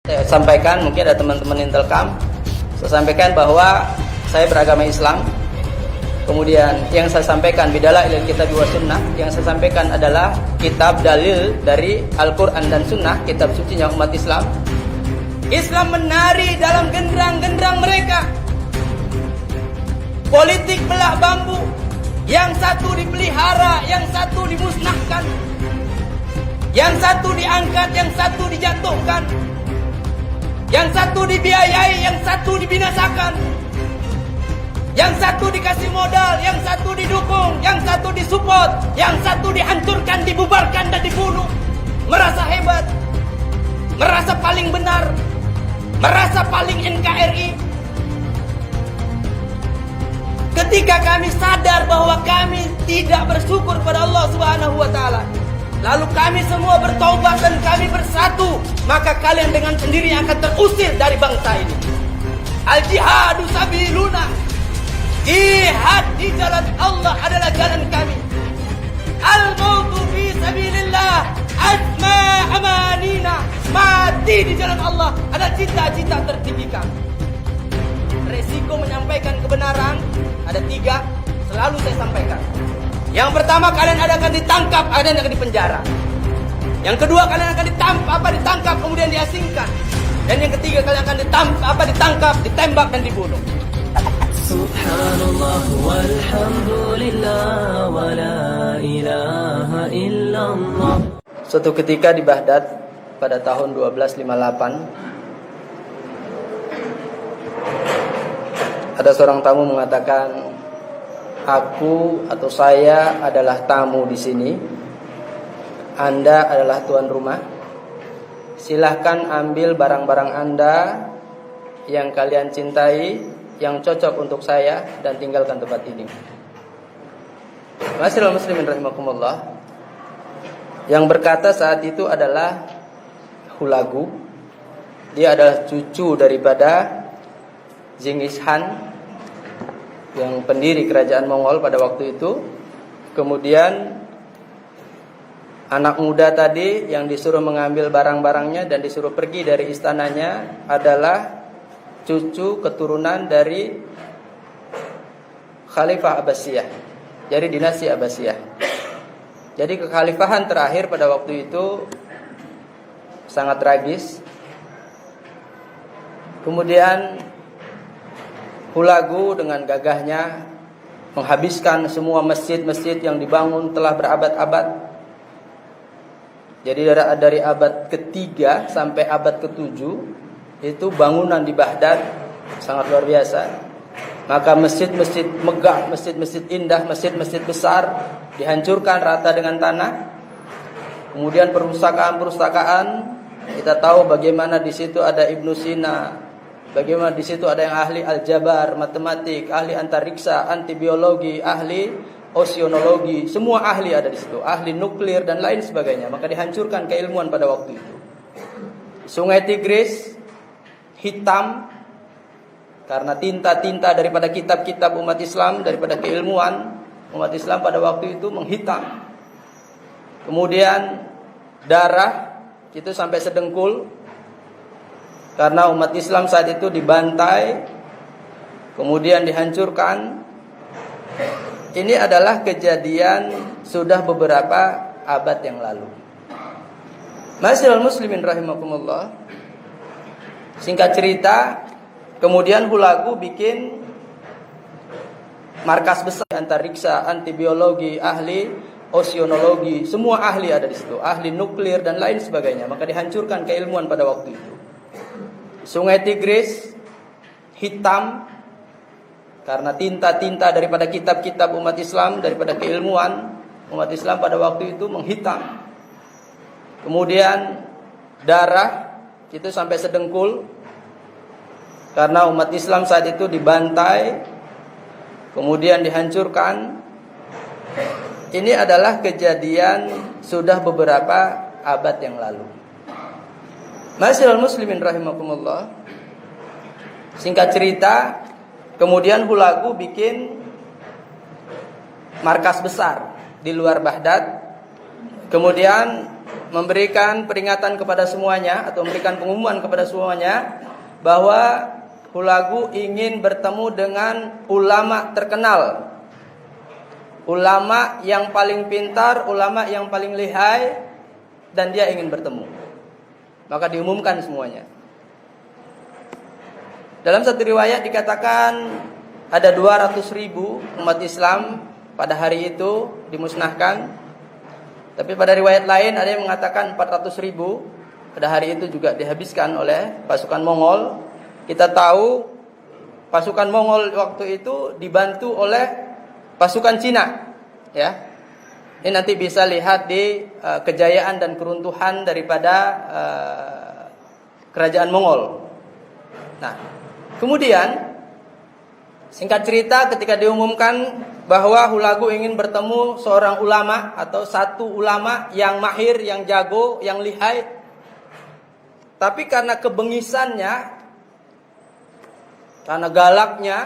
Saya sampaikan, mungkin ada teman-teman Intelkam, saya sampaikan bahwa saya beragama Islam. Kemudian yang saya sampaikan bidalail kitab wa sunnah, yang saya sampaikan adalah kitab dalil dari Al-Quran dan Sunnah, kitab sucinya umat Islam. Islam menari dalam genderang-genderang mereka. Politik belah bambu, yang satu dipelihara, yang satu dimusnahkan, yang satu diangkat, yang satu dijatuhkan, yang satu dibiayai, yang satu dibinasakan, yang satu dikasih modal, yang satu didukung, yang satu disupport, yang satu dihancurkan, dibubarkan dan dibunuh. Merasa hebat, merasa paling benar, merasa paling NKRI. Ketika kami sadar bahwa kami tidak bersyukur pada Allah Subhanahu wa taala, lalu kami semua bertaubat dan kami bersatu, maka kalian dengan sendirinya akan terusir dari bangsa ini. Al-jihadu sabiluna. Jihad di jalan Allah adalah jalan kami. Al-mautu fi sabilillah asma amanina. Mati di jalan Allah adalah cita-cita tertinggi kami. Resiko menyampaikan kebenaran ada 3, selalu saya sampaikan. Yang pertama, kalian akan ditangkap, kalian akan dipenjara. Yang kedua, kalian akan ditangkap kemudian diasingkan. Dan yang ketiga, kalian akan ditangkap, ditembak dan dibunuh. Subhanallah walhamdulillah wa la ilaha illallah. Suatu ketika di Baghdad pada tahun 1258, ada seorang tamu mengatakan, aku atau saya adalah tamu di sini. Anda adalah tuan rumah. Silahkan ambil barang-barang Anda yang kalian cintai, yang cocok untuk saya, dan tinggalkan tempat ini. Ma'asyiral muslimin rahimakumullah. Yang berkata saat itu adalah Hulagu. Dia adalah cucu daripada Genghis Khan, yang pendiri kerajaan Mongol pada waktu itu. Kemudian anak muda tadi yang disuruh mengambil barang-barangnya dan disuruh pergi dari istananya adalah cucu keturunan dari Khalifah Abbasiyah, dari dinasti Abbasiyah. Jadi kekhalifahan terakhir pada waktu itu sangat tragis. Kemudian Hulagu dengan gagahnya menghabiskan semua masjid-masjid yang dibangun telah berabad-abad. Jadi dari abad ke-3 sampai abad ke-7 itu bangunan di Baghdad sangat luar biasa. Maka masjid-masjid megah, masjid-masjid indah, masjid-masjid besar dihancurkan rata dengan tanah. Kemudian perpustakaan-perpustakaan, kita tahu bagaimana di situ ada Ibnu Sina, bagaimana di situ ada yang ahli aljabar, matematik, ahli antariksa, anti biologi, ahli oceanologi, semua ahli ada di situ, ahli nuklir dan lain sebagainya. Maka dihancurkan keilmuan pada waktu itu. Sungai Tigris hitam karena tinta-tinta daripada kitab-kitab umat Islam, daripada keilmuan umat Islam pada waktu itu menghitam. Kemudian darah itu sampai sedengkul karena umat Islam saat itu dibantai, kemudian dihancurkan. Ini adalah kejadian sudah beberapa abad yang lalu. Ma'asyiral muslimin rahimakumullah. Singkat cerita, kemudian Hulagu bikin markas besar antariksa, anti biologi, ahli oceanologi, semua ahli ada di situ, ahli nuklir dan lain sebagainya. Maka dihancurkan keilmuan pada waktu itu. Sungai Tigris hitam karena tinta-tinta daripada kitab-kitab umat Islam, daripada keilmuan umat Islam pada waktu itu menghitam. Kemudian darah itu sampai sedengkul karena umat Islam saat itu dibantai, kemudian dihancurkan. Ini adalah kejadian sudah beberapa abad yang lalu. Ma'asyiral muslimin rahimakumullah. Singkat cerita, kemudian Hulagu bikin markas besar di luar Baghdad. Kemudian memberikan peringatan kepada semuanya atau memberikan pengumuman kepada semuanya bahwa Hulagu ingin bertemu dengan ulama terkenal, ulama yang paling pintar, ulama yang paling lihai, dan dia ingin bertemu. Maka diumumkan semuanya. Dalam satu riwayat dikatakan ada 200.000 umat Islam pada hari itu dimusnahkan. Tapi pada riwayat lain ada yang mengatakan 400.000 pada hari itu juga dihabiskan oleh pasukan Mongol. Kita tahu pasukan Mongol waktu itu dibantu oleh pasukan Cina, ya. Ini nanti bisa lihat di kejayaan dan keruntuhan daripada kerajaan Mongol. Nah, kemudian singkat cerita ketika diumumkan bahwa Hulagu ingin bertemu seorang ulama atau satu ulama yang mahir, yang jago, yang lihai. Tapi karena kebengisannya, karena galaknya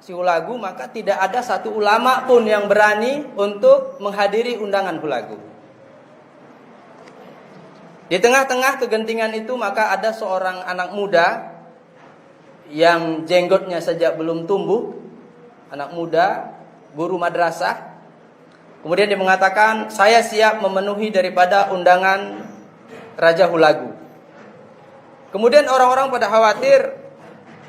si Hulagu, maka tidak ada satu ulama pun yang berani untuk menghadiri undangan Hulagu. Di tengah-tengah kegentingan itu maka ada seorang anak muda yang jenggotnya saja belum tumbuh, anak muda, guru madrasah. Kemudian dia mengatakan, saya siap memenuhi daripada undangan Raja Hulagu. Kemudian orang-orang pada khawatir,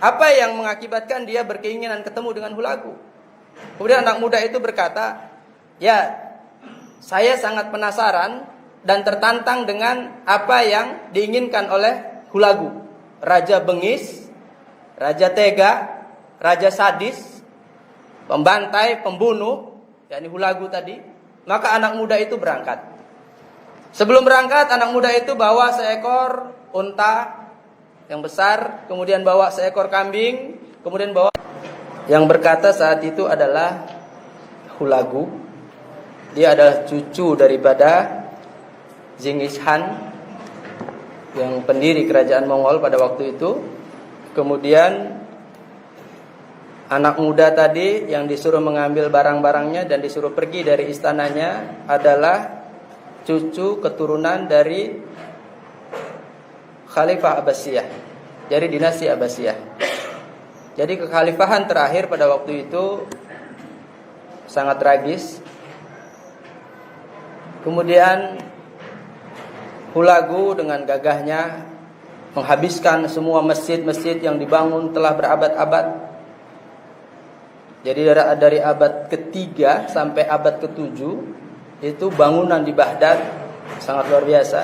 apa yang mengakibatkan dia berkeinginan ketemu dengan Hulagu. Kemudian anak muda itu berkata, ya, saya sangat penasaran dan tertantang dengan apa yang diinginkan oleh Hulagu. Raja bengis, raja tega, raja sadis, pembantai, pembunuh, yakni Hulagu tadi. Maka anak muda itu berangkat. Sebelum berangkat, anak muda itu bawa seekor unta yang besar, kemudian bawa seekor kambing, kemudian bawa. Yang berkata saat itu adalah Hulagu. Dia adalah cucu daripada Genghis Khan, yang pendiri kerajaan Mongol pada waktu itu. Kemudian anak muda tadi yang disuruh mengambil barang-barangnya dan disuruh pergi dari istananya adalah cucu keturunan dari Khalifah Abbasiyah, dari dinasti Abbasiyah. Jadi kekhalifahan terakhir pada waktu itu sangat tragis. Kemudian Hulagu dengan gagahnya menghabiskan semua masjid-masjid yang dibangun telah berabad-abad. Jadi dari abad ketiga sampai abad ketujuh itu bangunan di Baghdad sangat luar biasa.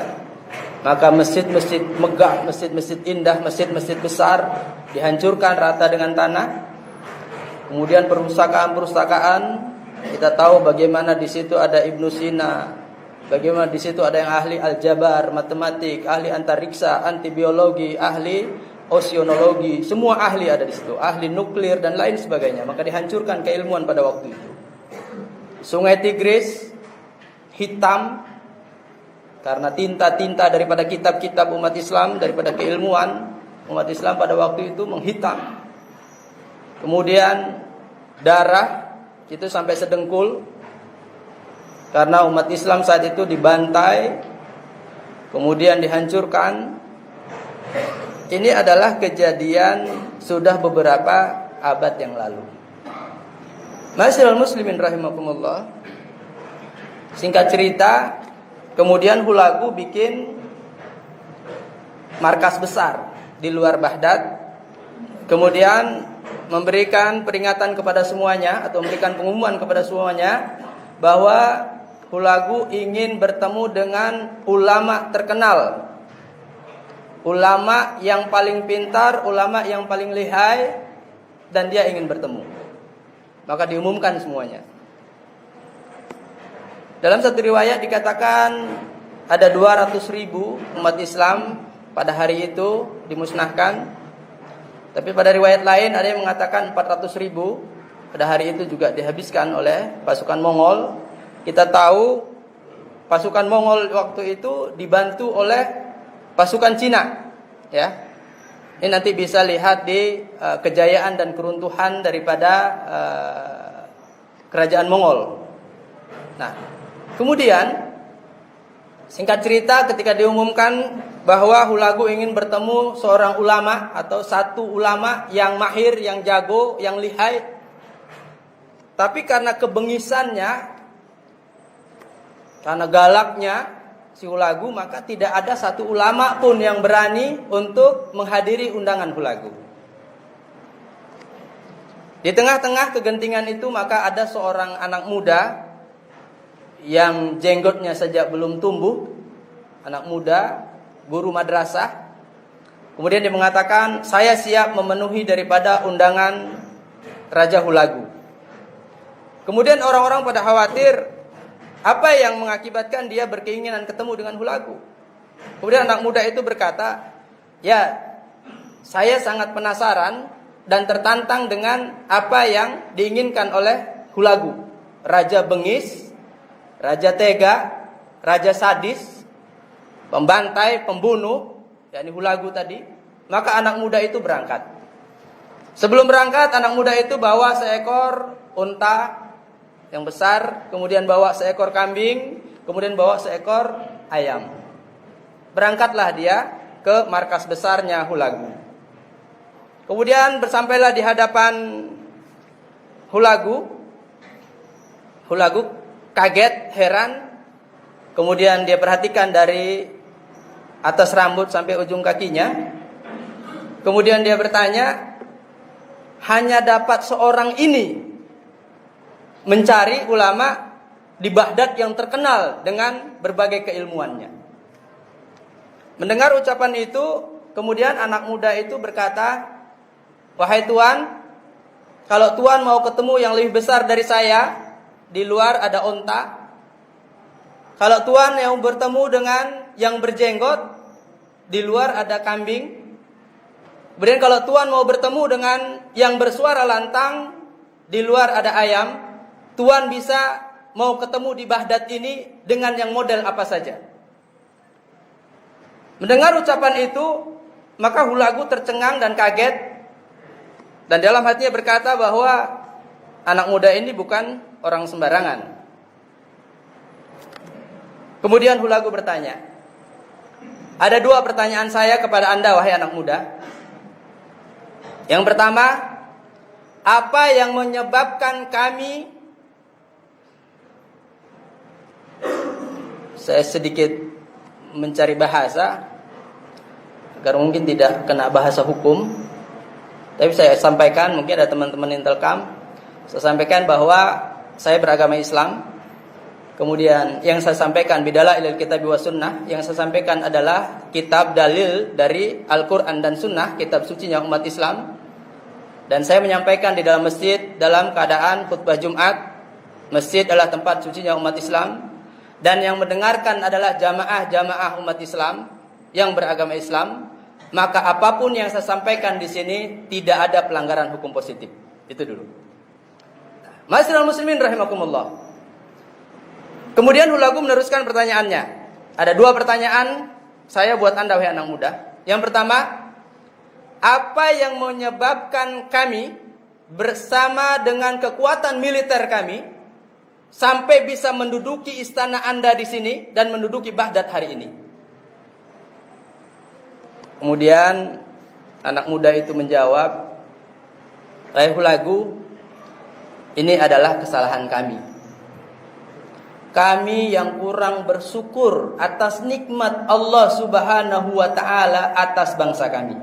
Maka masjid-masjid megah, masjid-masjid indah, masjid-masjid besar dihancurkan rata dengan tanah. Kemudian perpustakaan-perpustakaan, kita tahu bagaimana di situ ada Ibnu Sina, bagaimana di situ ada yang ahli aljabar, matematik, ahli antariksa, anti biologi, ahli oceanologi, semua ahli ada di situ, ahli nuklir dan lain sebagainya. Maka dihancurkan keilmuan pada waktu itu. Sungai Tigris hitam karena tinta-tinta daripada kitab-kitab umat Islam, daripada keilmuan umat Islam pada waktu itu menghitam. Kemudian darah itu sampai sedengkul karena umat Islam saat itu dibantai, kemudian dihancurkan. Ini adalah kejadian sudah beberapa abad yang lalu. Ma'asyiral muslimin rahimakumullah. Singkat cerita, kemudian Hulagu bikin markas besar di luar Baghdad. Kemudian memberikan peringatan kepada semuanya atau memberikan pengumuman kepada semuanya bahwa Hulagu ingin bertemu dengan ulama terkenal, ulama yang paling pintar, ulama yang paling lihai, dan dia ingin bertemu. Maka diumumkan semuanya. Dalam satu riwayat dikatakan ada 200.000 umat Islam pada hari itu dimusnahkan. Tapi pada riwayat lain ada yang mengatakan 400.000 pada hari itu juga dihabiskan oleh pasukan Mongol. Kita tahu pasukan Mongol waktu itu dibantu oleh pasukan Cina, ya. Ini nanti bisa lihat di kejayaan dan keruntuhan daripada kerajaan Mongol. Nah, kemudian Singkat cerita, ketika diumumkan bahwa Hulagu ingin bertemu seorang ulama atau satu ulama yang mahir, yang jago, yang lihai, tapi karena kebengisannya, karena galaknya si Hulagu, maka tidak ada satu ulama pun yang berani untuk menghadiri undangan Hulagu. Di tengah-tengah kegentingan itu, maka ada seorang anak muda yang jenggotnya saja belum tumbuh, anak muda, guru madrasah. Kemudian dia mengatakan, saya siap memenuhi daripada undangan Raja Hulagu. Kemudian orang-orang pada khawatir, apa yang mengakibatkan dia berkeinginan ketemu dengan Hulagu. Kemudian anak muda itu berkata, ya, saya sangat penasaran dan tertantang dengan apa yang diinginkan oleh Hulagu. Raja bengis, raja tega, raja sadis, pembantai, pembunuh, yakni Hulagu tadi. Maka anak muda itu berangkat. Sebelum berangkat, anak muda itu bawa seekor unta yang besar, kemudian bawa seekor kambing, kemudian bawa seekor ayam. Berangkatlah dia ke markas besarnya Hulagu. Kemudian bersampailah di hadapan Hulagu. Hulagu kaget, heran. Kemudian dia perhatikan dari atas rambut sampai ujung kakinya. Kemudian dia bertanya, hanya dapat seorang ini mencari ulama di Baghdad yang terkenal dengan berbagai keilmuannya. Mendengar ucapan itu, kemudian anak muda itu berkata, wahai Tuan, kalau Tuan mau ketemu yang lebih besar dari saya, di luar ada onta. Kalau Tuan yang bertemu dengan yang berjenggot, di luar ada kambing. Kemudian kalau Tuan mau bertemu dengan yang bersuara lantang, di luar ada ayam. Tuan bisa mau ketemu di Baghdad ini dengan yang model apa saja. Mendengar ucapan itu, maka Hulagu tercengang dan kaget. Dan dalam hatinya berkata bahwa anak muda ini bukan orang sembarangan. Kemudian Hulagu bertanya, ada dua pertanyaan saya kepada Anda, wahai anak muda. Yang pertama, apa yang menyebabkan kami, saya sedikit mencari bahasa agar mungkin tidak kena bahasa hukum, tapi saya sampaikan, mungkin ada teman-teman Intelkam, saya sampaikan bahwa saya beragama Islam. Kemudian yang saya sampaikan bidala ilal kitab wa sunnah, yang saya sampaikan adalah kitab dalil dari Al-Quran dan Sunnah, kitab sucinya umat Islam. Dan saya menyampaikan di dalam masjid dalam keadaan khutbah Jumat. Masjid adalah tempat sucinya umat Islam, dan yang mendengarkan adalah jamaah-jamaah umat Islam yang beragama Islam. Maka apapun yang saya sampaikan di sini tidak ada pelanggaran hukum positif. Itu dulu. Ma'asyiral muslimin rahimakumullah. Kemudian Hulagu meneruskan pertanyaannya. Ada dua pertanyaan saya buat Anda, wahai anak muda. Yang pertama, apa yang menyebabkan kami bersama dengan kekuatan militer kami sampai bisa menduduki istana Anda di sini dan menduduki Baghdad hari ini? Kemudian anak muda itu menjawab, wahai Hulagu, ini adalah kesalahan kami. Kami yang kurang bersyukur atas nikmat Allah Subhanahu wa ta'ala atas bangsa kami.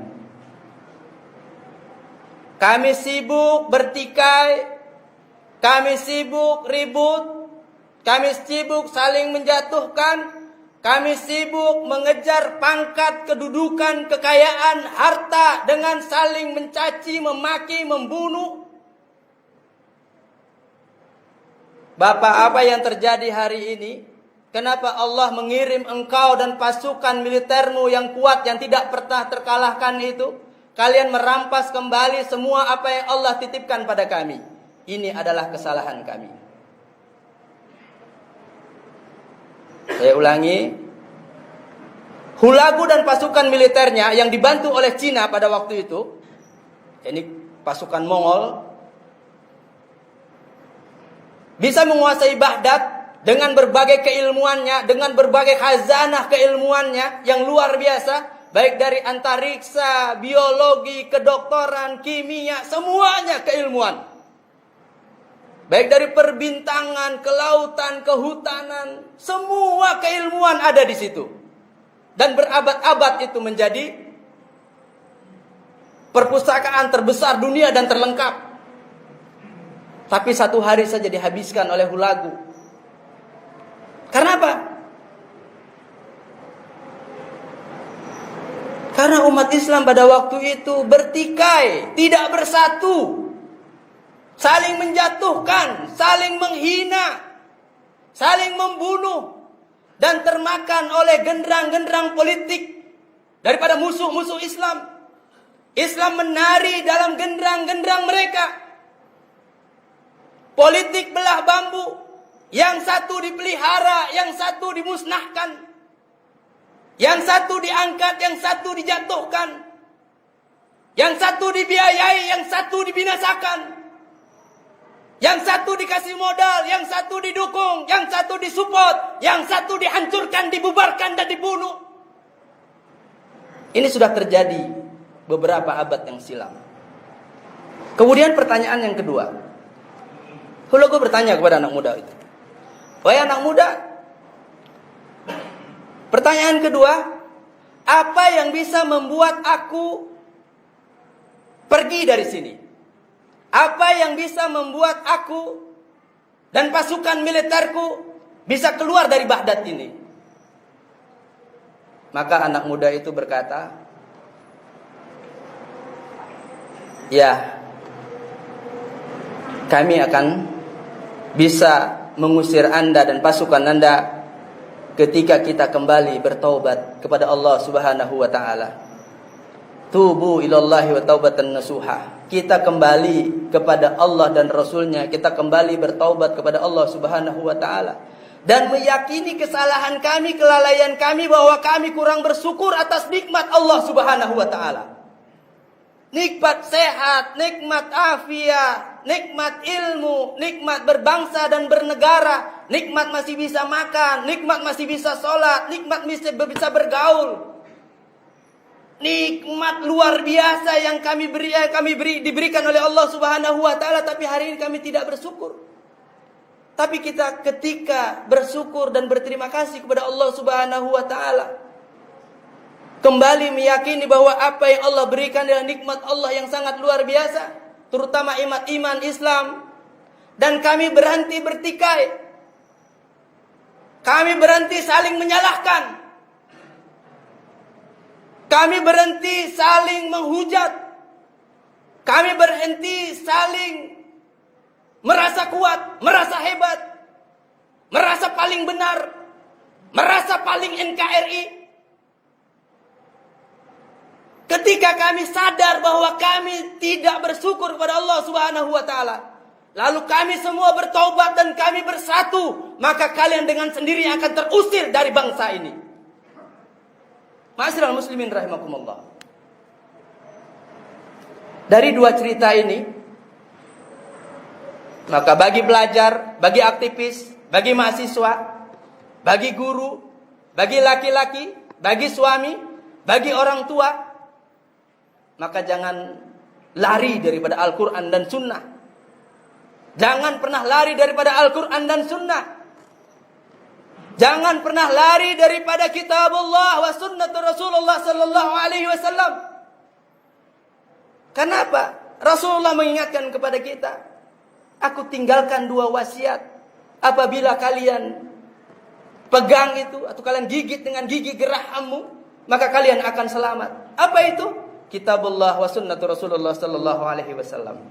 Kami sibuk bertikai, kami sibuk ribut, kami sibuk saling menjatuhkan, kami sibuk mengejar pangkat, kedudukan, kekayaan, harta dengan saling mencaci, memaki, membunuh. Bapak, apa yang terjadi hari ini? Kenapa Allah mengirim engkau dan pasukan militermu yang kuat, yang tidak pernah terkalahkan itu? Kalian merampas kembali semua apa yang Allah titipkan pada kami. Ini adalah kesalahan kami. Saya ulangi. Hulagu dan pasukan militernya yang dibantu oleh Cina pada waktu itu, ini pasukan Mongol, bisa menguasai Baghdad dengan berbagai keilmuannya, dengan berbagai khazanah keilmuannya yang luar biasa, baik dari antariksa, biologi, kedokteran, kimia, semuanya keilmuan. Baik dari perbintangan, kelautan, kehutanan, semua keilmuan ada di situ. Dan berabad-abad itu menjadi perpustakaan terbesar dunia dan terlengkap. Tapi satu hari saja dihabiskan oleh hulagu. Karena apa? Karena umat Islam pada waktu itu bertikai, tidak bersatu, saling menjatuhkan, saling menghina, saling membunuh, dan termakan oleh genderang-genderang politik daripada musuh-musuh Islam. Islam menari dalam genderang-genderang mereka. Politik belah bambu, yang satu dipelihara, yang satu dimusnahkan. Yang satu diangkat, yang satu dijatuhkan. Yang satu dibiayai, yang satu dibinasakan. Yang satu dikasih modal, yang satu didukung, yang satu disupport, yang satu dihancurkan, dibubarkan dan dibunuh. Ini sudah terjadi beberapa abad yang silam. Kemudian pertanyaan yang kedua. Hulagu bertanya kepada anak muda itu. Wahai anak muda, pertanyaan kedua, apa yang bisa membuat aku pergi dari sini? Apa yang bisa membuat aku dan pasukan militerku bisa keluar dari Baghdad ini? Maka anak muda itu berkata, ya, kami akan bisa mengusir Anda dan pasukan Anda ketika kita kembali bertaubat kepada Allah Subhanahu wa taala. Tubu ilallahi wa taubatan nasuha. Kita kembali kepada Allah dan Rasulnya, kita kembali bertaubat kepada Allah Subhanahu wa taala dan meyakini kesalahan kami, kelalaian kami, bahwa kami kurang bersyukur atas nikmat Allah Subhanahu wa taala. Nikmat sehat, nikmat afiat, nikmat ilmu, nikmat berbangsa dan bernegara, nikmat masih bisa makan, nikmat masih bisa sholat, nikmat masih bisa bergaul. Nikmat luar biasa yang diberikan oleh Allah Subhanahu wa taala, tapi hari ini kami tidak bersyukur. Tapi kita ketika bersyukur dan berterima kasih kepada Allah Subhanahu wa taala, kembali meyakini bahwa apa yang Allah berikan adalah nikmat Allah yang sangat luar biasa, terutama iman Islam, dan kami berhenti bertikai. Kami berhenti saling menyalahkan. Kami berhenti saling menghujat. Kami berhenti saling merasa kuat, merasa hebat, merasa paling benar, merasa paling NKRI. Ketika kami sadar bahwa kami tidak bersyukur kepada Allah Subhanahu wa taala, lalu kami semua bertaubat dan kami bersatu, maka kalian dengan sendiri akan terusir dari bangsa ini. Ma'asyiral muslimin rahimakumullah. Dari dua cerita ini, maka bagi pelajar, bagi aktivis, bagi mahasiswa, bagi guru, bagi laki-laki, bagi suami, bagi orang tua, maka jangan lari daripada Al-Quran dan Sunnah. Jangan pernah lari daripada Al-Quran dan Sunnah. Jangan pernah lari daripada kitabullah wa sunnah Rasulullah sallallahu alaihi wasallam. Kenapa? Rasulullah mengingatkan kepada kita, aku tinggalkan dua wasiat. Apabila kalian pegang itu, atau kalian gigit dengan gigi gerahmu, maka kalian akan selamat. Apa itu? Kitabullah wa sunnah Rasulullah sallallahu alaihi wasallam.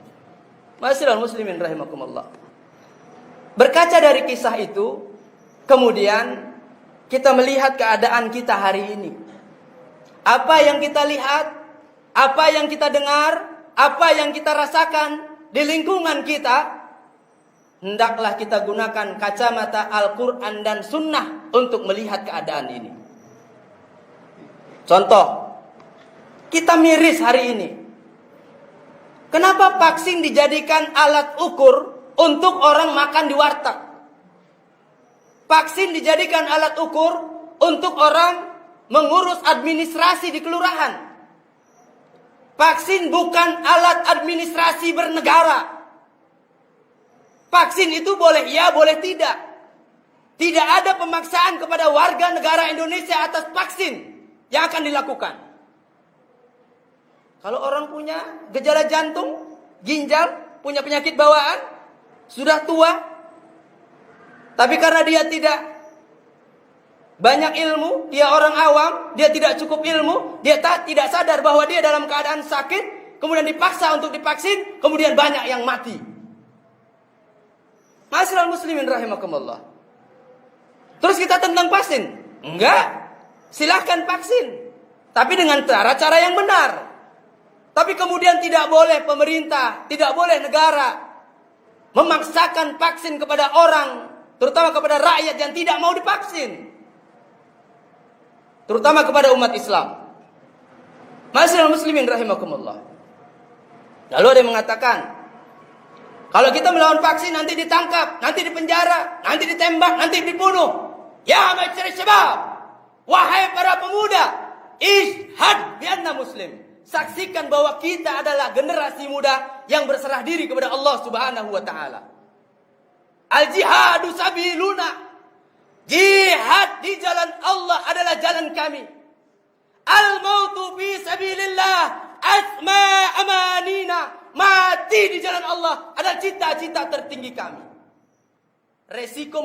Ma'asyiral muslimin rahimakumullah. Berkaca dari kisah itu, kemudian kita melihat keadaan kita hari ini. Apa yang kita lihat, apa yang kita dengar, apa yang kita rasakan di lingkungan kita, hendaklah kita gunakan kacamata Al-Quran dan Sunnah untuk melihat keadaan ini. Contoh, kita miris hari ini. Kenapa vaksin dijadikan alat ukur untuk orang makan di warteg? Vaksin dijadikan alat ukur untuk orang mengurus administrasi di kelurahan. Vaksin bukan alat administrasi bernegara. Vaksin itu boleh ya, boleh tidak. Tidak ada pemaksaan kepada warga negara Indonesia atas vaksin yang akan dilakukan. Kalau orang punya gejala jantung, ginjal, punya penyakit bawaan, sudah tua, tapi karena dia tidak banyak ilmu, dia orang awam, dia tidak cukup ilmu, dia tidak sadar bahwa dia dalam keadaan sakit, kemudian dipaksa untuk divaksin, kemudian banyak yang mati. Ma'asyiral muslimin rahimakumullah. Terus kita tentang vaksin? Enggak. Silahkan vaksin, tapi dengan cara-cara yang benar. Tapi kemudian tidak boleh pemerintah, tidak boleh negara memaksakan vaksin kepada orang, terutama kepada rakyat yang tidak mau divaksin. Terutama kepada umat Islam. Ma'asyiral muslimin rahimakumullah. Lalu ada yang mengatakan, kalau kita melawan vaksin nanti ditangkap, nanti dipenjara, nanti ditembak, nanti dibunuh. Ya ma'asyiral syabab, wahai para pemuda, ishhad bi anna muslim. Saksikan bahwa kita adalah generasi muda yang berserah diri kepada Allah Subhanahu wa taala. Al-jihadu sabiluna. Jihad di jalan Allah adalah jalan kami. Al-mautu fi sabilillah asma amanina. Mati di jalan Allah adalah cita-cita tertinggi kami. Resiko